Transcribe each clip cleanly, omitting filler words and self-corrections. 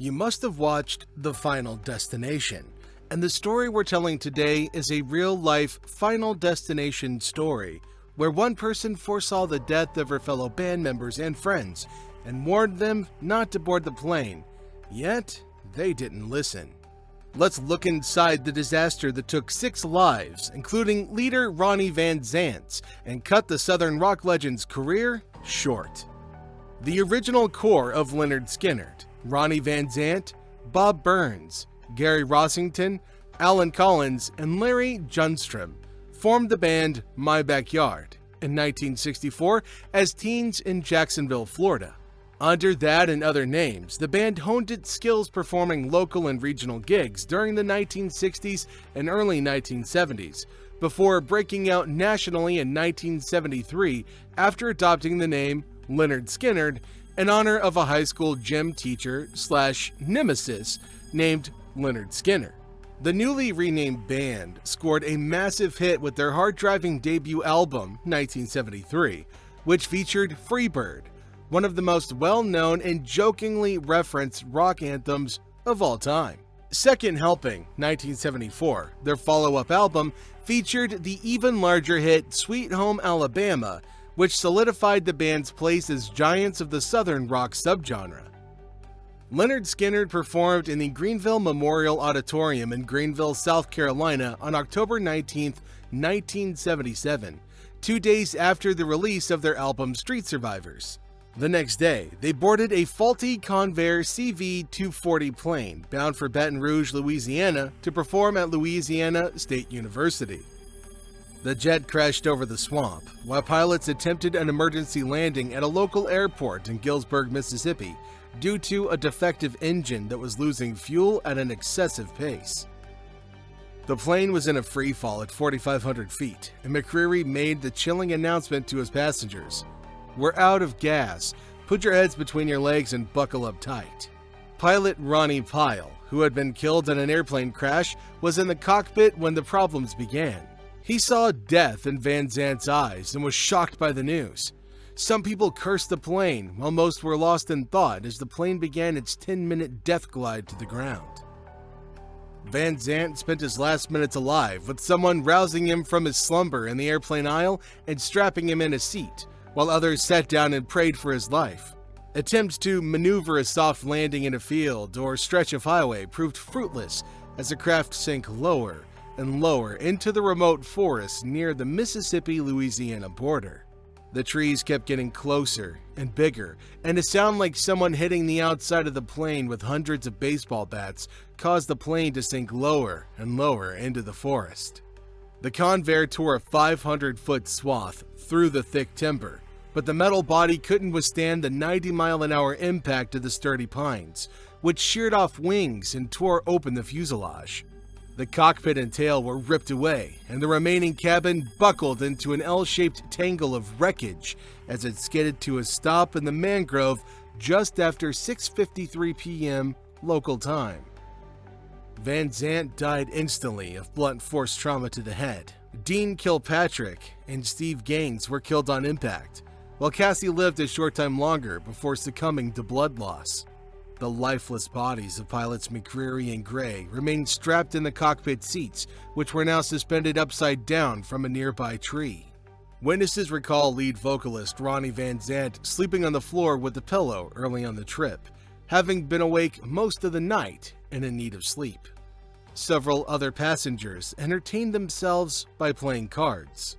You must have watched The Final Destination, and the story we're telling today is a real-life Final Destination story where one person foresaw the death of her fellow band members and friends and warned them not to board the plane, yet they didn't listen. Let's look inside the disaster that took 6 lives, including leader Ronnie Van Zant, and cut the Southern rock legend's career short. The original core of Lynyrd Skynyrd, Ronnie Van Zant, Bob Burns, Gary Rossington, Alan Collins, and Larry Junstrom formed the band My Backyard in 1964 as teens in Jacksonville, Florida. Under that and other names, the band honed its skills performing local and regional gigs during the 1960s and early 1970s, before breaking out nationally in 1973 after adopting the name Lynyrd Skynyrd in honor of a high school gym teacher / nemesis named Lynyrd Skynyrd. The newly renamed band scored a massive hit with their hard-driving debut album, 1973, which featured Freebird, one of the most well-known and jokingly referenced rock anthems of all time. Second Helping, 1974, their follow-up album, featured the even larger hit Sweet Home Alabama, which solidified the band's place as giants of the Southern rock subgenre. Lynyrd Skynyrd performed in the Greenville Memorial Auditorium in Greenville, South Carolina on October 19, 1977, 2 days after the release of their album Street Survivors. The next day, they boarded a faulty Convair CV-240 plane bound for Baton Rouge, Louisiana to perform at Louisiana State University. The jet crashed over the swamp, while pilots attempted an emergency landing at a local airport in Gillsburg, Mississippi, due to a defective engine that was losing fuel at an excessive pace. The plane was in a free fall at 4,500 feet, and McCreary made the chilling announcement to his passengers: "We're out of gas. Put your heads between your legs and buckle up tight." Pilot Ronnie Pyle, who had been killed in an airplane crash, was in the cockpit when the problems began. He saw death in Van Zant's eyes and was shocked by the news. Some people cursed the plane, while most were lost in thought as the plane began its 10-minute death glide to the ground. Van Zant spent his last minutes alive with someone rousing him from his slumber in the airplane aisle and strapping him in a seat, while others sat down and prayed for his life. Attempts to maneuver a soft landing in a field or stretch of highway proved fruitless as the craft sank lower and lower into the remote forest near the Mississippi-Louisiana border. The trees kept getting closer and bigger, and a sound like someone hitting the outside of the plane with hundreds of baseball bats caused the plane to sink lower and lower into the forest. The Convair tore a 500-foot swath through the thick timber, but the metal body couldn't withstand the 90-mile-an-hour impact of the sturdy pines, which sheared off wings and tore open the fuselage. The cockpit and tail were ripped away, and the remaining cabin buckled into an L-shaped tangle of wreckage as it skidded to a stop in the mangrove just after 6:53 p.m. local time. Van Zant died instantly of blunt force trauma to the head. Dean Kilpatrick and Steve Gaines were killed on impact, while Cassie lived a short time longer before succumbing to blood loss. The lifeless bodies of pilots McCreary and Gray remained strapped in the cockpit seats, which were now suspended upside down from a nearby tree. Witnesses recall lead vocalist Ronnie Van Zant sleeping on the floor with a pillow early on the trip, having been awake most of the night and in need of sleep. Several other passengers entertained themselves by playing cards.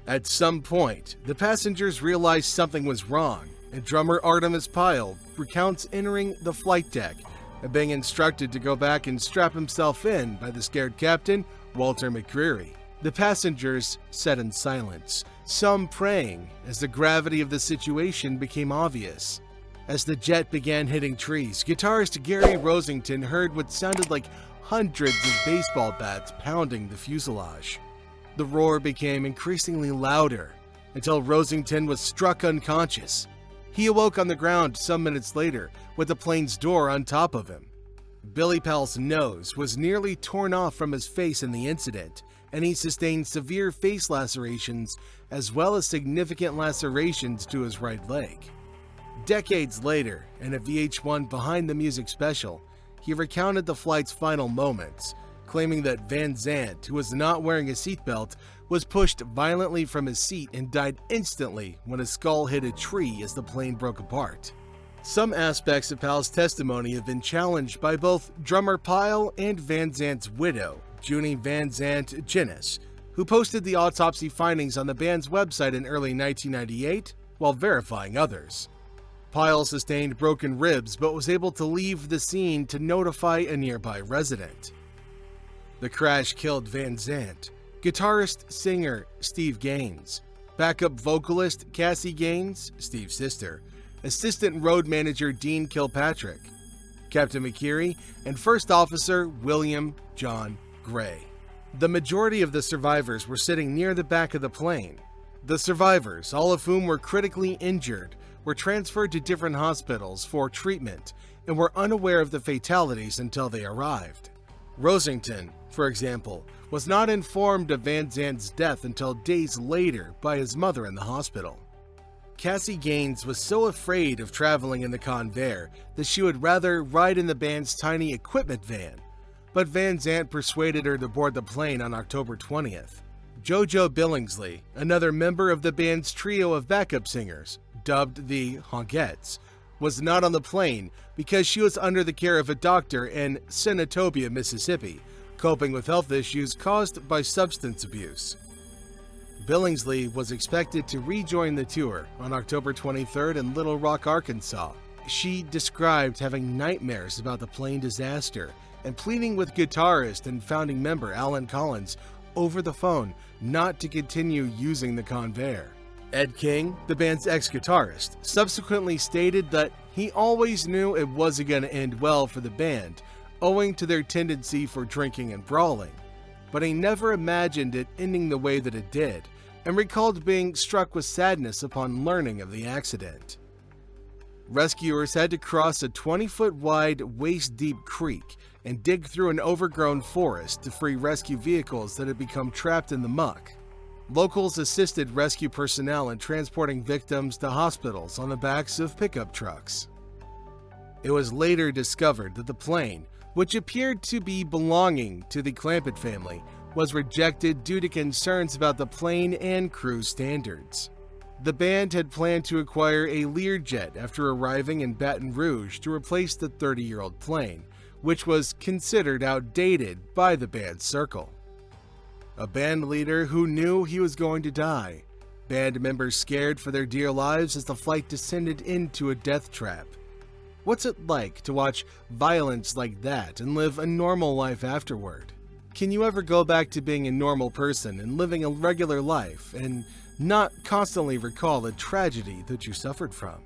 At some point, the passengers realized something was wrong, and drummer Artemis Pyle recounts entering the flight deck and being instructed to go back and strap himself in by the scared captain, Walter McCreary. The passengers sat in silence, some praying as the gravity of the situation became obvious. As the jet began hitting trees, guitarist Gary Rossington heard what sounded like hundreds of baseball bats pounding the fuselage. The roar became increasingly louder until Rossington was struck unconscious. He awoke on the ground some minutes later with the plane's door on top of him. Billy Powell's nose was nearly torn off from his face in the incident, and he sustained severe face lacerations as well as significant lacerations to his right leg. Decades later, in a VH1 Behind the Music special, he recounted the flight's final moments, claiming that Van Zant, who was not wearing a seatbelt, was pushed violently from his seat and died instantly when his skull hit a tree as the plane broke apart. Some aspects of Powell's testimony have been challenged by both drummer Pyle and Van Zant's widow, Junie Van Zant Ginnis, who posted the autopsy findings on the band's website in early 1998 while verifying others. Pyle sustained broken ribs but was able to leave the scene to notify a nearby resident. The crash killed Van Zant, guitarist singer Steve Gaines, backup vocalist Cassie Gaines, Steve's sister, assistant road manager Dean Kilpatrick, Captain McKeary, and First Officer William John Gray. The majority of the survivors were sitting near the back of the plane. The survivors, all of whom were critically injured, were transferred to different hospitals for treatment and were unaware of the fatalities until they arrived. Rosington, for example, was not informed of Van Zant's death until days later by his mother in the hospital. Cassie Gaines was so afraid of traveling in the Convair that she would rather ride in the band's tiny equipment van, but Van Zant persuaded her to board the plane on October 20th. JoJo Billingsley, another member of the band's trio of backup singers, dubbed the Honkettes, was not on the plane because she was under the care of a doctor in Senatobia, Mississippi, coping with health issues caused by substance abuse. Billingsley was expected to rejoin the tour on October 23rd in Little Rock, Arkansas. She described having nightmares about the plane disaster and pleading with guitarist and founding member Alan Collins over the phone not to continue using the Convair. Ed King, the band's ex-guitarist, subsequently stated that he always knew it wasn't going to end well for the band, owing to their tendency for drinking and brawling, but he never imagined it ending the way that it did, and recalled being struck with sadness upon learning of the accident. Rescuers had to cross a 20-foot-wide, waist-deep creek and dig through an overgrown forest to free rescue vehicles that had become trapped in the muck. Locals assisted rescue personnel in transporting victims to hospitals on the backs of pickup trucks. It was later discovered that the plane, which appeared to be belonging to the Clampett family, was rejected due to concerns about the plane and crew standards. The band had planned to acquire a Learjet after arriving in Baton Rouge to replace the 30-year-old plane, which was considered outdated by the band's circle. A band leader who knew he was going to die, band members scared for their dear lives as the flight descended into a death trap. What's it like to watch violence like that and live a normal life afterward? Can you ever go back to being a normal person and living a regular life and not constantly recall the tragedy that you suffered from?